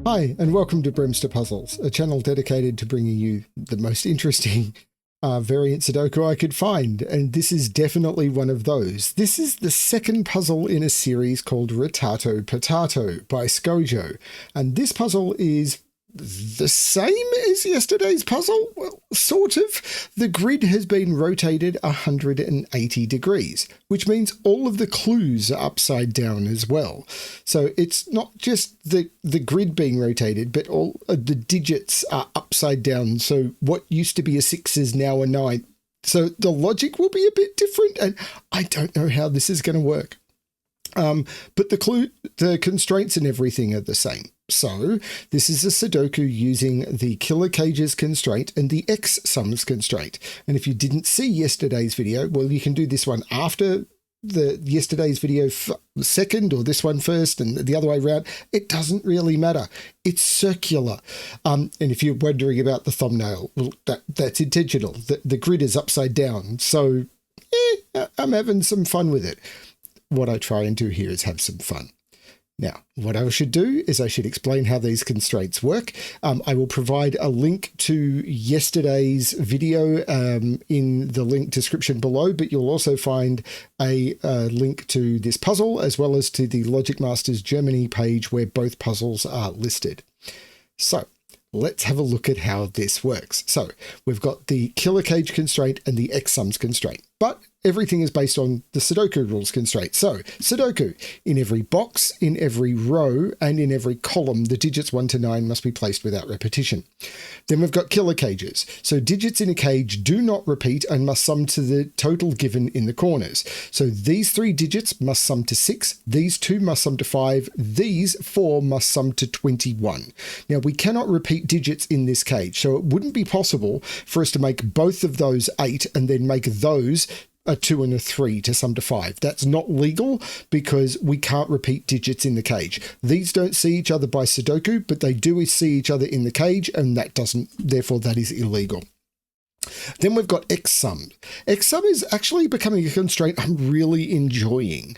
Hi, and welcome to BremSter Puzzles, a channel dedicated to bringing you the most interesting variant Sudoku I could find, and this is definitely one of those. This is the second puzzle in a series called Rotato Potato by Scojo, and this puzzle is the same as yesterday's puzzle? Well, sort of. The grid has been rotated 180 degrees, which means all of the clues are upside down as well. So it's not just the grid being rotated, but all of the digits are upside down. So what used to be a 6 is now a 9. So the logic will be a bit different, and I don't know how this is going to work. But the constraints and everything are the same. So this is a Sudoku using the killer cages constraint and the X sums constraint. And if you didn't see yesterday's video, well, you can do this one after yesterday's video second, or this one first, and the other way around. It doesn't really matter. It's circular. And if you're wondering about the thumbnail, well, that's intentional. The grid is upside down. So I'm having some fun with it. What I try and do here is have some fun. Now, what I should do is I should explain how these constraints work. I will provide a link to yesterday's video in the link description below, but you'll also find a link to this puzzle as well as to the Logic Masters Germany page where both puzzles are listed. So let's have a look at how this works. So we've got the killer cage constraint and the X sums constraint, but everything is based on the Sudoku rules constraint. So Sudoku, in every box, in every row, and in every column, the digits 1 to 9 must be placed without repetition. Then we've got killer cages. So digits in a cage do not repeat and must sum to the total given in the corners. So these 3 digits must sum to 6, these 2 must sum to 5, these 4 must sum to 21. Now we cannot repeat digits in this cage, so it wouldn't be possible for us to make both of those 8 and then make those a 2 and a 3 to sum to 5. That's not legal because we can't repeat digits in the cage. These don't see each other by Sudoku, but they do see each other in the cage, and therefore that is illegal. Then we've got X sum. X sum is actually becoming a constraint I'm really enjoying.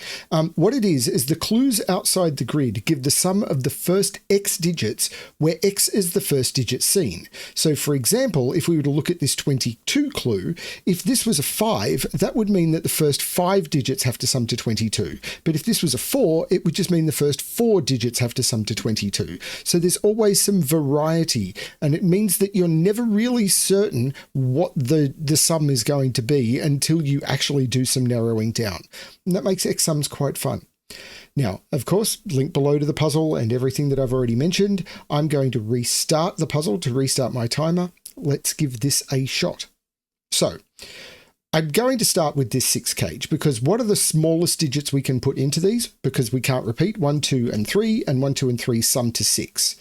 What it is the clues outside the grid give the sum of the first X digits where X is the first digit seen. So for example, if we were to look at this 22 clue, if this was a 5, that would mean that the first 5 digits have to sum to 22. But if this was a 4, it would just mean the first 4 digits have to sum to 22. So there's always some variety, and it means that you're never really certain what the sum is going to be until you actually do some narrowing down. And that makes X sums quite fun. Now, of course, link below to the puzzle and everything that I've already mentioned. I'm going to restart the puzzle to restart my timer. Let's give this a shot. So I'm going to start with this 6 cage because what are the smallest digits we can put into these? Because we can't repeat 1, 2, and 3, and 1, 2, and 3 sum to 6.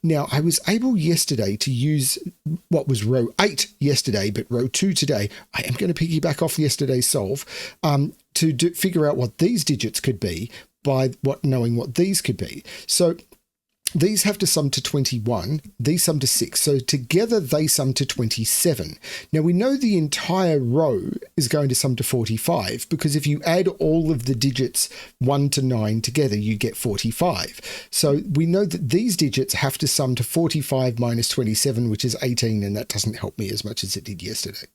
Now, I was able yesterday to use what was row 8 yesterday, but row 2 today. I am going to piggyback off yesterday's solve to figure out what these digits could be by knowing what these could be. So these have to sum to 21, these sum to 6, so together they sum to 27. Now we know the entire row is going to sum to 45 because if you add all of the digits 1 to 9 together, you get 45. So we know that these digits have to sum to 45 minus 27, which is 18, and that doesn't help me as much as it did yesterday.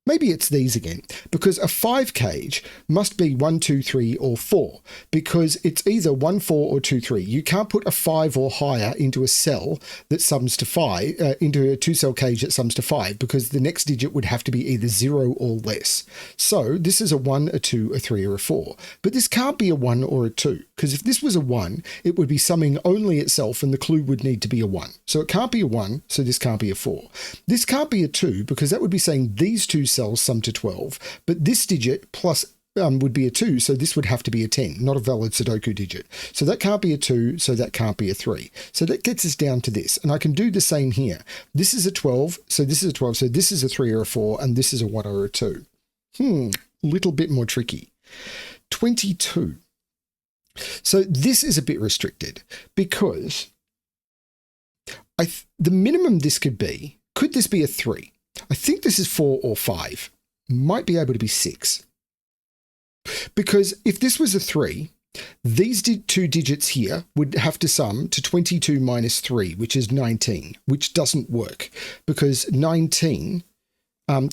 Maybe it's these again, because a 5 cage must be 1, 2, 3, or 4, because it's either 1, 4, or 2, 3. You can't put a 5 or higher into a cell that sums to 5, into a 2-cell cage that sums to 5, because the next digit would have to be either 0 or less. So this is a 1, a 2, a 3, or a 4. But this can't be a 1 or a 2, because if this was a 1, it would be summing only itself, and the clue would need to be a 1. So it can't be a 1, so this can't be a 4. This can't be a 2, because that would be saying these 2 cells sum to 12, but this digit plus would be a 2, so this would have to be a 10, not a valid Sudoku digit. So that can't be a 2, so that can't be a 3. So that gets us down to this, and I can do the same here. This is a 12, so this is a 12, so this is a 3 or a 4, and this is a 1 or a 2. Little bit more tricky. 22. So this is a bit restricted because the minimum this could this be a 3? I think this is 4 or 5. Might be able to be 6. Because if this was a 3, These two digits here would have to sum to 22 minus 3, which is 19, which doesn't work because 19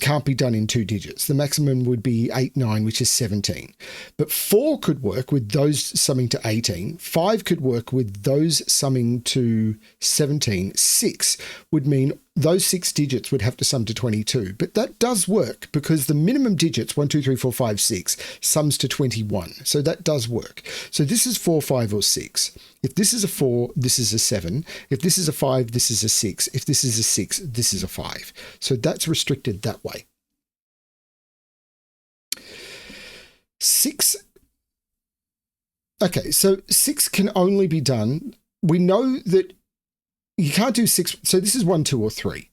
can't be done in 2 digits. The maximum would be 8, 9, which is 17. But 4 could work with those summing to 18. 5 could work with those summing to 17. 6 would mean those 6 digits would have to sum to 22. But that does work because the minimum digits, 1, 2, 3, 4, 5, 6, sums to 21. So that does work. So this is 4, 5, or 6. If this is a 4, this is a 7. If this is a 5, this is a 6. If this is a 6, this is a 5. So that's restricted that way. 6. Okay, so 6 can only be done. We know that you can't do 6. So this is 1, 2, or 3.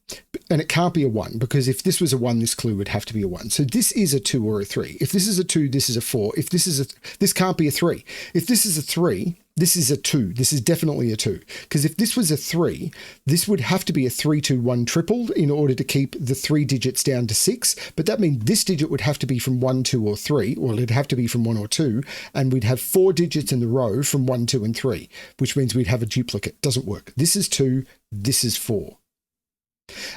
And it can't be a 1 because if this was a 1, this clue would have to be a 1. So this is a 2 or a 3. If this is a 2, this is a 4. If this is this can't be a 3. If this is a 3, this is a 2. This is definitely a 2. Because if this was a 3, this would have to be a 3, 2, 1 tripled in order to keep the 3 digits down to 6. But that means this digit would have to be from 1, 2, or 3, or it'd have to be from 1 or 2. And we'd have 4 digits in the row from 1, 2, and 3, which means we'd have a duplicate. Doesn't work. This is 2. This is 4.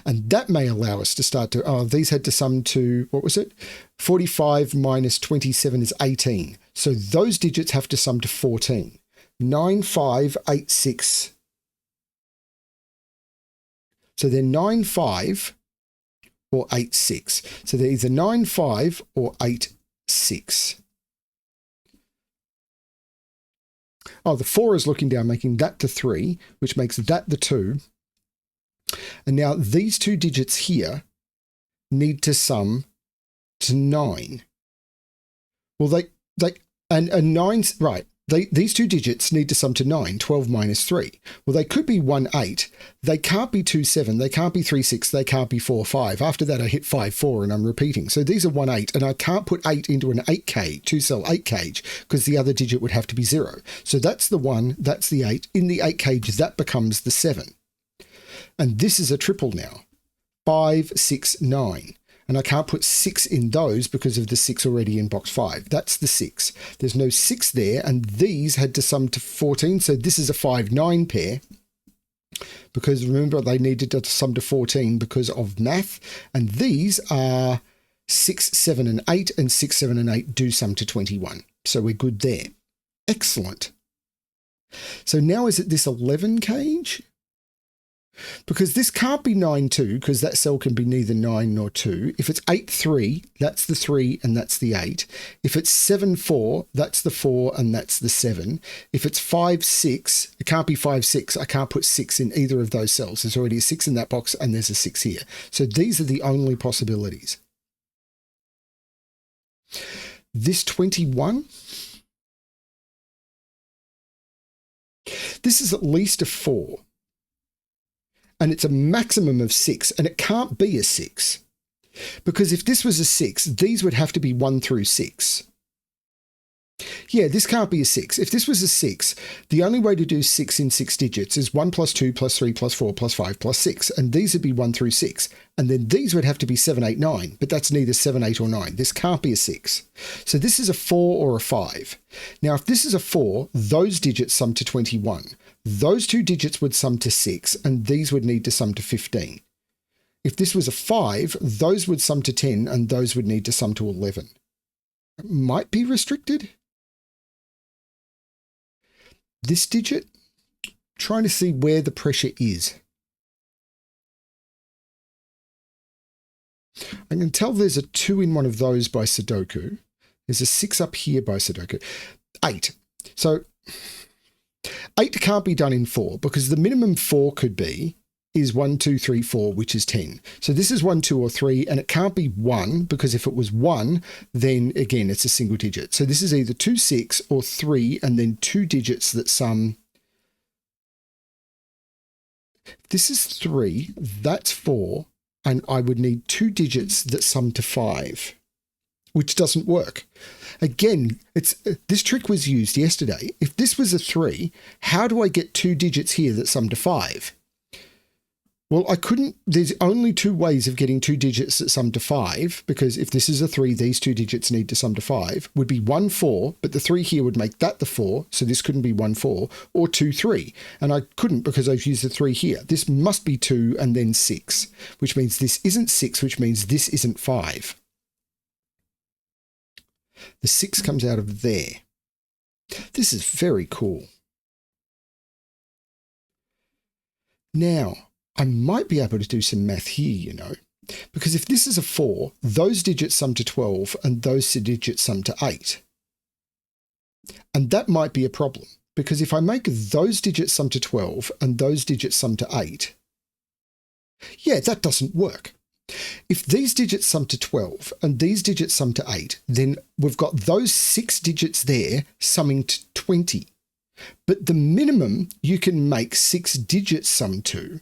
And that may allow us to start to, these had to sum to, what was it? 45 minus 27 is 18. So those digits have to sum to 14. 9, 5, 8, 6. So they're 9, 5 or 8, 6. So they're either 9, 5 or 8, 6. Oh, the 4 is looking down, making that the 3, which makes that the 2. And now these 2 digits here need to sum to 9. Well, and 9's, right, these 2 digits need to sum to 9, 12 minus 3. Well, they could be 1, 8. They can't be 2, 7. They can't be 3, 6. They can't be 4, 5. After that, I hit 5, 4, and I'm repeating. So these are 1, 8, and I can't put 8 into an 8 cage, 2-cell 8 cage, because the other digit would have to be 0. So that's the 1, that's the 8. In the 8 cage, that becomes the 7. And this is a triple now. 5, 6, 9. And I can't put 6 in those because of the 6 already in box 5. That's the 6. There's no 6 there, and these had to sum to 14. So this is a 5, 9 pair. Because remember, they needed to sum to 14 because of math. And these are 6, 7, and 8. And 6, 7, and 8 do sum to 21. So we're good there. Excellent. So now is it this 11 cage? Because this can't be 9, 2, because that cell can be neither 9 nor 2. If it's 8, 3, that's the 3 and that's the 8. If it's 7, 4, that's the 4 and that's the 7. If it's 5, 6, it can't be 5, 6. I can't put 6 in either of those cells. There's already a 6 in that box and there's a 6 here. So these are the only possibilities. This 21, this is at least a 4. And it's a maximum of 6, and it can't be a 6. Because if this was a 6, these would have to be 1 through 6. Yeah, this can't be a 6. If this was a 6, the only way to do 6 in 6 digits is 1 plus 2 plus 3 plus 4 plus 5 plus 6. And these would be 1 through 6. And then these would have to be 7, 8, 9. But that's neither 7, 8, or 9. This can't be a 6. So this is a 4 or a 5. Now, if this is a 4, those digits sum to 21. Those 2 digits would sum to 6, and these would need to sum to 15. If this was a 5, those would sum to 10, and those would need to sum to 11. It might be restricted. This digit, trying to see where the pressure is. I can tell there's a 2 in one of those by Sudoku. There's a 6 up here by Sudoku. 8. So 8 can't be done in 4 because the minimum 4 could be is 1, 2, 3, 4, which is 10. So this is 1, 2, or 3, and it can't be 1 because if it was 1, then again, it's a single digit. So this is either 2, 6 or 3, and then 2 digits that sum. This is 3, that's 4, and I would need 2 digits that sum to 5, which doesn't work. Again, this trick was used yesterday. If this was a 3, how do I get 2 digits here that sum to 5? Well, I couldn't, there's only two ways of getting two digits that sum to 5, because if this is a 3, these two digits need to sum to 5, would be 1, 4, but the 3 here would make that the 4, so this couldn't be 1, 4, or 2, 3. And I couldn't because I've used the 3 here. This must be 2 and then 6, which means this isn't 6, which means this isn't 5. The 6 comes out of there. This is very cool. Now, I might be able to do some math here, you know, because if this is a 4, those digits sum to 12 and those digits sum to 8. And that might be a problem, because if I make those digits sum to 12 and those digits sum to 8, yeah, that doesn't work. If these digits sum to 12 and these digits sum to 8, then we've got those 6 digits there summing to 20. But the minimum you can make 6 digits sum to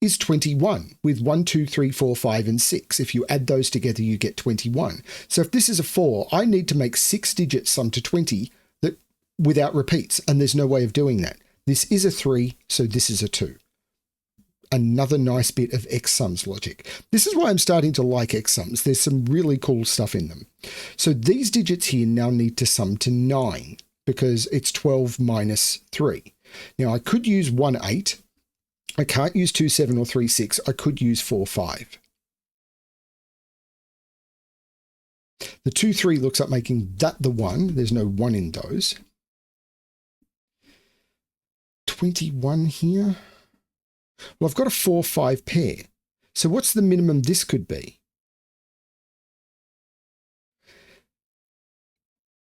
is 21, with 1, 2, 3, 4, 5, and 6. If you add those together, you get 21. So if this is a 4, I need to make 6 digits sum to 20 that without repeats, and there's no way of doing that. This is a 3, so this is a 2. Another nice bit of X sums logic. This is why I'm starting to like X sums. There's some really cool stuff in them. So these digits here now need to sum to 9, because it's 12 minus 3. Now I could use 1, 8. I can't use 2, 7 or 3, 6. I could use 4, 5. The 2, 3 looks like making that the 1. There's no 1 in those. 21 here. Well, I've got a 4, 5 pair. So what's the minimum this could be?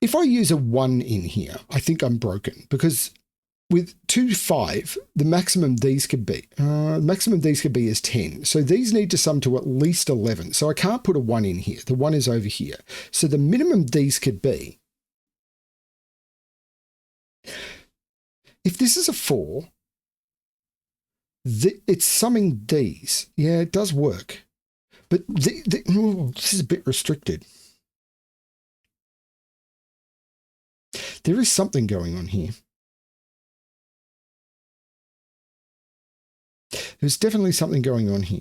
If I use a 1 in here, I think I'm broken, because with 2, 5, the maximum these could be, is 10. So these need to sum to at least 11. So I can't put a 1 in here. The 1 is over here. So the minimum these could be, if this is a 4, it's summing these. Yeah, it does work. But this is a bit restricted. There is something going on here. There's definitely something going on here.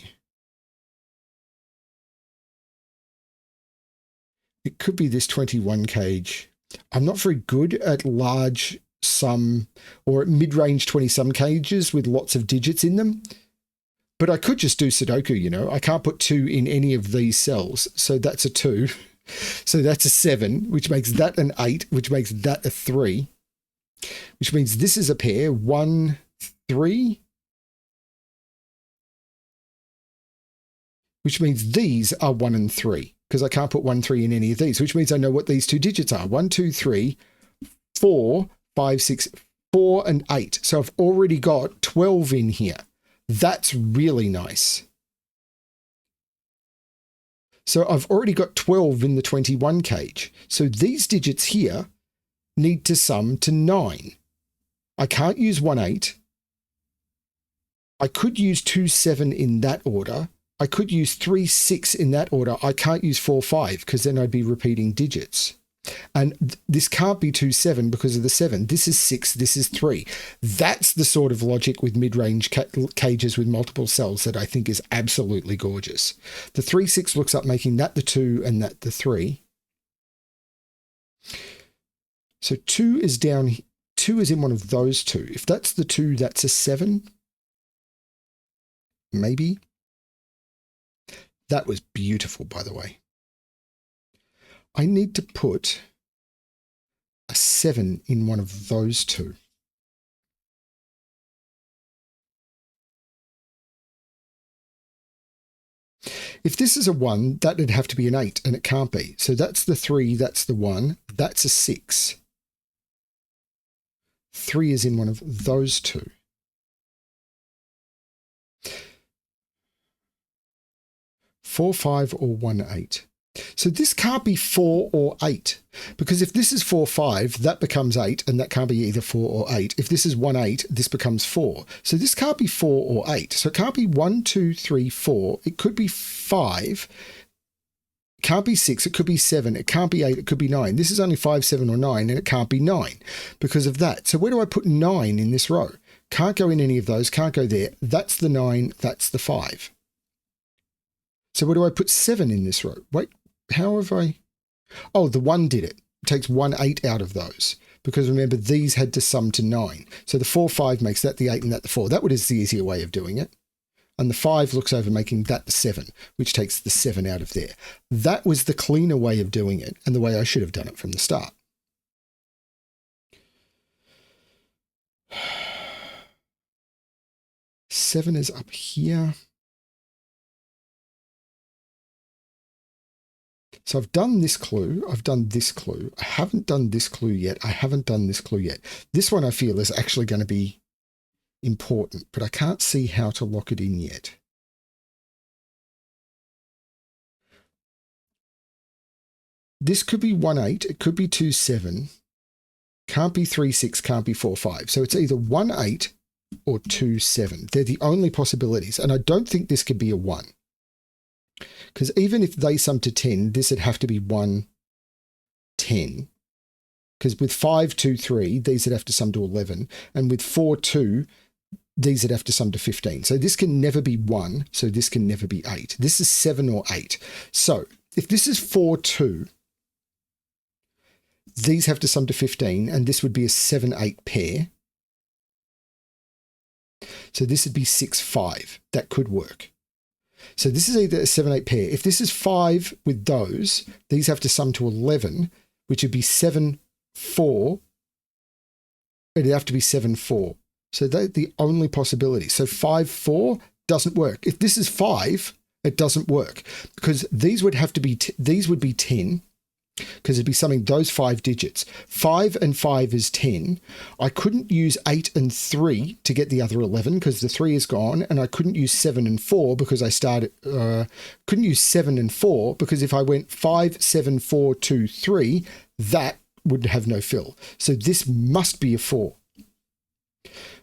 It could be this 21 cage. I'm not very good at large sum or mid-range 20-sum cages with lots of digits in them. But I could just do Sudoku, you know. I can't put 2 in any of these cells. So that's a 2. So that's a 7, which makes that an 8, which makes that a 3. Which means this is a pair, 1, 3. Which means these are 1 and 3, because I can't put 1, 3 in any of these, which means I know what these two digits are. 1, 2, 3, 4, 5, 6, 4, and 8. So I've already got 12 in here. That's really nice. So I've already got 12 in the 21 cage. So these digits here need to sum to 9. I can't use 1, 8. I could use 2, 7 in that order. I could use 3, 6 in that order. I can't use 4, 5 because then I'd be repeating digits. And this can't be 2, 7 because of the 7. This is 6, this is 3. That's the sort of logic with mid-range cages with multiple cells that I think is absolutely gorgeous. The 3, 6 looks like making that the 2 and that the 3. So 2 is down, 2 is in one of those two. If that's the 2, that's a 7. Maybe. That was beautiful, by the way. I need to put a 7 in one of those two. If this is a 1, that would have to be an 8, and it can't be. So that's the 3, that's the 1, that's a 6. 3 is in one of those two. Four, 5, or 1, 8. So this can't be 4 or 8, because if this is 4, 5, that becomes 8, and that can't be either 4 or 8. If this is 1, 8, this becomes 4. So this can't be 4 or 8. So it can't be 1, 2, 3, 4. It could be 5. It can't be 6. It could be 7. It can't be 8. It could be 9. This is only 5, 7, or 9, and it can't be 9 because of that. So where do I put 9 in this row? Can't go in any of those, can't go there. That's the 9, that's the 5. So where do I put 7 in this row? Wait, how have I... Oh, the 1 did it. It takes 1 8 out of those. Because remember, these had to sum to 9. So the 4, 5 makes that the 8 and that the 4. That is the easier way of doing it. And the 5 looks over making that the 7, which takes the 7 out of there. That was the cleaner way of doing it and the way I should have done it from the start. Seven is up here. So I've done this clue. I've done this clue. I haven't done this clue yet. I haven't done this clue yet. This one I feel is actually going to be important, but I can't see how to lock it in yet. This could be 1 8. It could be 2 7. Can't be 3 6. Can't be 4 5. So it's either 1 8 or 2 7. They're the only possibilities. And I don't think this could be a 1. Because even if they sum to 10, this would have to be 1 10. Because with 5 2 3, these would have to sum to 11. And with 4 2, these would have to sum to 15. So this can never be 1. So this can never be 8. This is 7 or 8. So if this is 4 2, these have to sum to 15. And this would be a 7 8 pair. So this would be 6 5. That could work. So this is either a 7 8 pair. If this is 5 with those, these have to sum to 11, which would be 7 4. It'd have to be 7 4. So they're the only possibility. So 5 4 doesn't work. If this is 5, it doesn't work because these would have to be these would be 10. Because it'd be something, those 5 digits. 5 and 5 is 10. I couldn't use 8 and 3 to get the other 11 because the 3 is gone. And I couldn't use 7 and 4 because I started, couldn't use 7 and 4 because if I went 5, 7, 4, 2, 3, that would have no fill. So this must be a 4,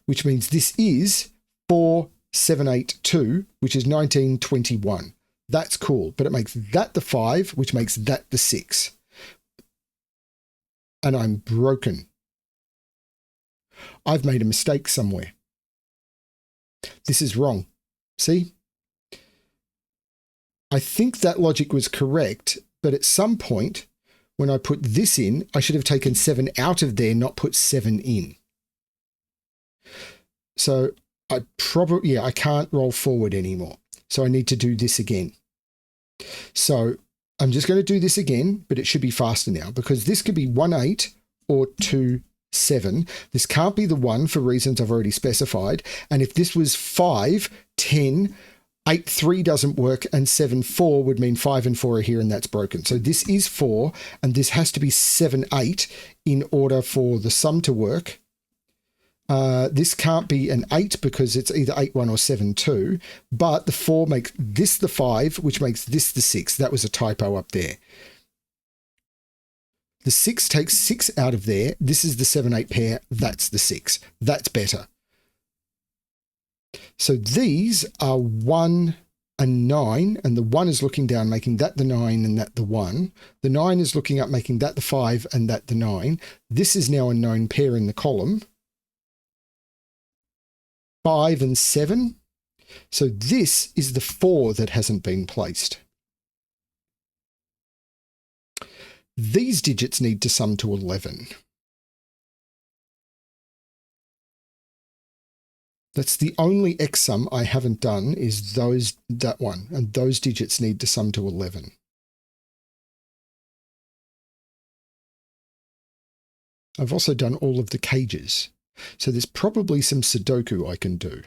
which means this is 4, 7, 8, 2, which is 19, 21. That's cool. But it makes that the 5, which makes that the 6. And I'm broken. I've made a mistake somewhere. This is wrong. See? I think that logic was correct, but at some point, when I put this in, I should have taken 7 out of there, not put 7 in. So I can't roll forward anymore. So I need to do this again. So I'm just going to do this again, but it should be faster now because this could be 1 8 or 2 7. This can't be the 1 for reasons I've already specified. And if this was 5, 10, 8 3 doesn't work, and 7 4 would mean 5 and 4 are here, and that's broken. So this is 4, and this has to be 7 8 in order for the sum to work. This can't be an 8 because it's either 8 1 or 7 2, but the 4 makes this the 5, which makes this the 6. That was a typo up there. The 6 takes 6 out of there. This is the 7 8 pair. That's the 6. That's better. So these are 1 and 9, and the 1 is looking down, making that the 9 and that the 1. The 9 is looking up, making that the 5 and that the 9. This is now a known pair in the column. 5 and 7. So this is the 4 that hasn't been placed. These digits need to sum to 11. That's the only X sum I haven't done is that one, and those digits need to sum to 11. I've also done all of the cages. So there's probably some Sudoku I can do.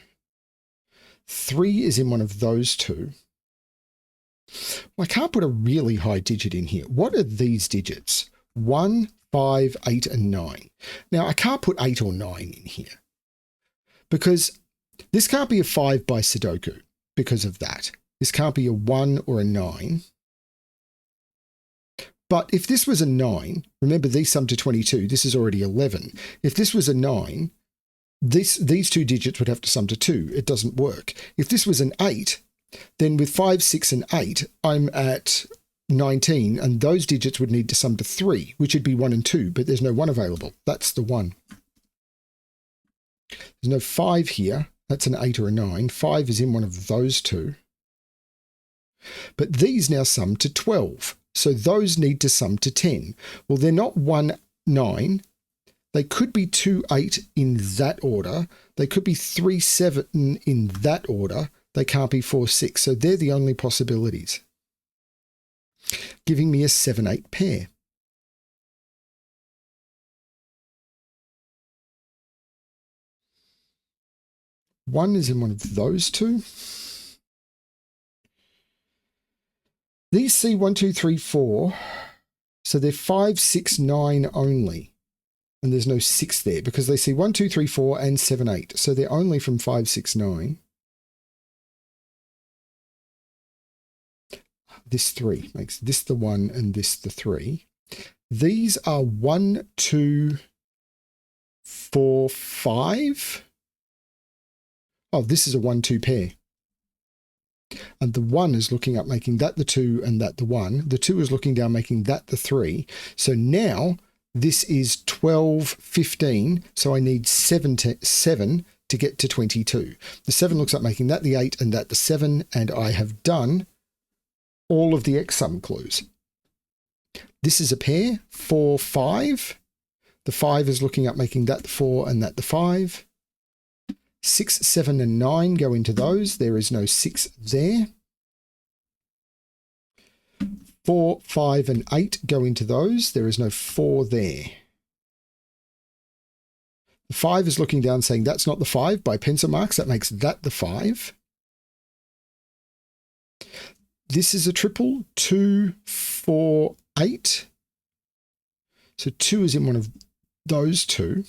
3 is in one of those two. Well, I can't put a really high digit in here. What are these digits? 1, 5, 8, and 9. Now, I can't put 8 or 9 in here because this can't be a 5 by Sudoku because of that. This can't be a 1 or a 9. But if this was a 9, remember these sum to 22, this is already 11. If this was a 9, these two digits would have to sum to 2. It doesn't work. If this was an 8, then with 5, 6, and 8, I'm at 19, and those digits would need to sum to 3, which would be 1 and 2, but there's no 1 available. That's the 1. There's no 5 here. That's an 8 or a 9. 5 is in one of those two. But these now sum to 12. So those need to sum to 10. Well, they're not 1, 9. They could be 2, 8 in that order. They could be 3, 7 in that order. They can't be 4, 6. So they're the only possibilities, giving me a 7, 8 pair. One is in one of those two. These see 1, 2, 3, 4. So they're 5, 6, 9 only. And there's no 6 there because they see 1, 2, 3, 4 and 7, 8. So they're only from 5, 6, 9. This 3 makes this the 1 and this the 3. These are 1, 2, 4, 5. Oh, this is a 1, 2 pair. And the 1 is looking up, making that the 2 and that the 1. The 2 is looking down, making that the 3. So now this is 12, 15. So I need 7 to get to 22. The 7 looks up, making that the 8 and that the 7. And I have done all of the X sum clues. This is a pair, 4, 5. The 5 is looking up, making that the 4 and that the 5. 6, 7, and 9 go into those. There is no 6 there. 4, 5, and 8 go into those. There is no 4 there. The 5 is looking down, saying that's not the 5 by pencil marks. That makes that the 5. This is a triple, 2, 4, 8. So 2 is in one of those two.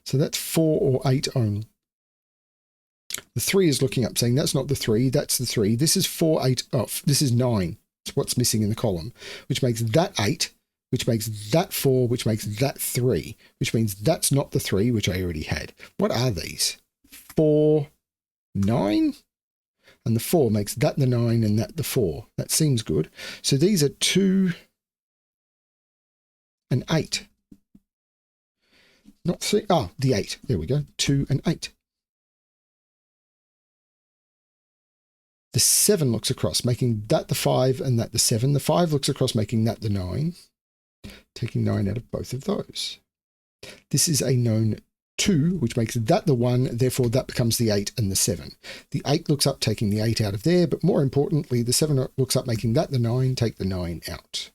So that's 4 or 8 only. The 3 is looking up, saying that's not the 3, that's the 3. This is 4, 8, oh, this is 9. It's what's missing in the column, which makes that 8, which makes that 4, which makes that 3, which means that's not the 3, which I already had. What are these? 4, 9? And the 4 makes that the 9 and that the 4. That seems good. So these are 2 and 8. Not 3, the 8. There we go. 2 and 8. The 7 looks across, making that the 5 and that the 7. The 5 looks across, making that the 9. Taking 9 out of both of those. This is a known 2, which makes that the 1. Therefore, that becomes the 8 and the 7. The 8 looks up, taking the 8 out of there. But more importantly, the 7 looks up, making that the 9. Take the 9 out.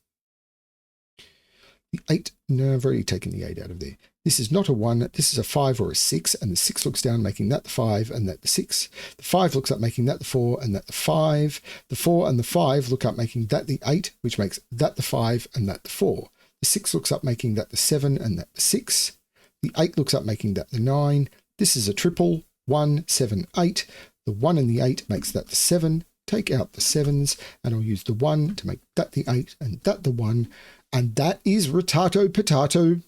The 8, no, I've already taken the 8 out of there. This is not a 1, this is a 5 or a 6, and the 6 looks down, making that the 5 and that the 6. The 5 looks up, making that the 4 and that the 5. The 4 and the 5 look up, making that the 8, which makes that the 5 and that the 4. The 6 looks up, making that the 7 and that the 6. The 8 looks up, making that the 9. This is a triple, 1, 7, 8. The 1 and the 8 makes that the 7. Take out the 7s, and I'll use the 1 to make that the 8 and that the 1. And that is Rotato Potato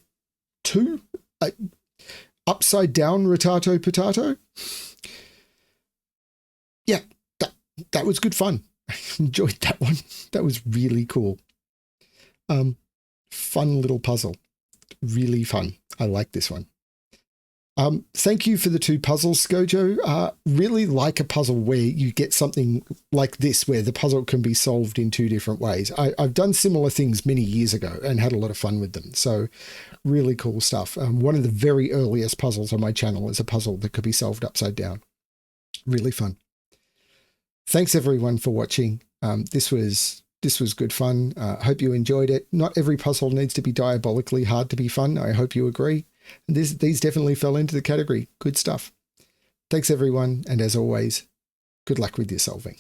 2, upside down Rotato Potato. Yeah, that was good fun. I enjoyed that one. That was really cool. Fun little puzzle. Really fun. I like this one. Thank you for the 2 puzzles, Scojo. Really like a puzzle where you get something like this, where the puzzle can be solved in 2 different ways. I've done similar things many years ago and had a lot of fun with them. So really cool stuff. One of the very earliest puzzles on my channel is a puzzle that could be solved upside down. Really fun. Thanks everyone for watching. This was good fun. I hope you enjoyed it. Not every puzzle needs to be diabolically hard to be fun. I hope you agree. And these definitely fell into the category. Good stuff. Thanks everyone. And as always, good luck with your solving.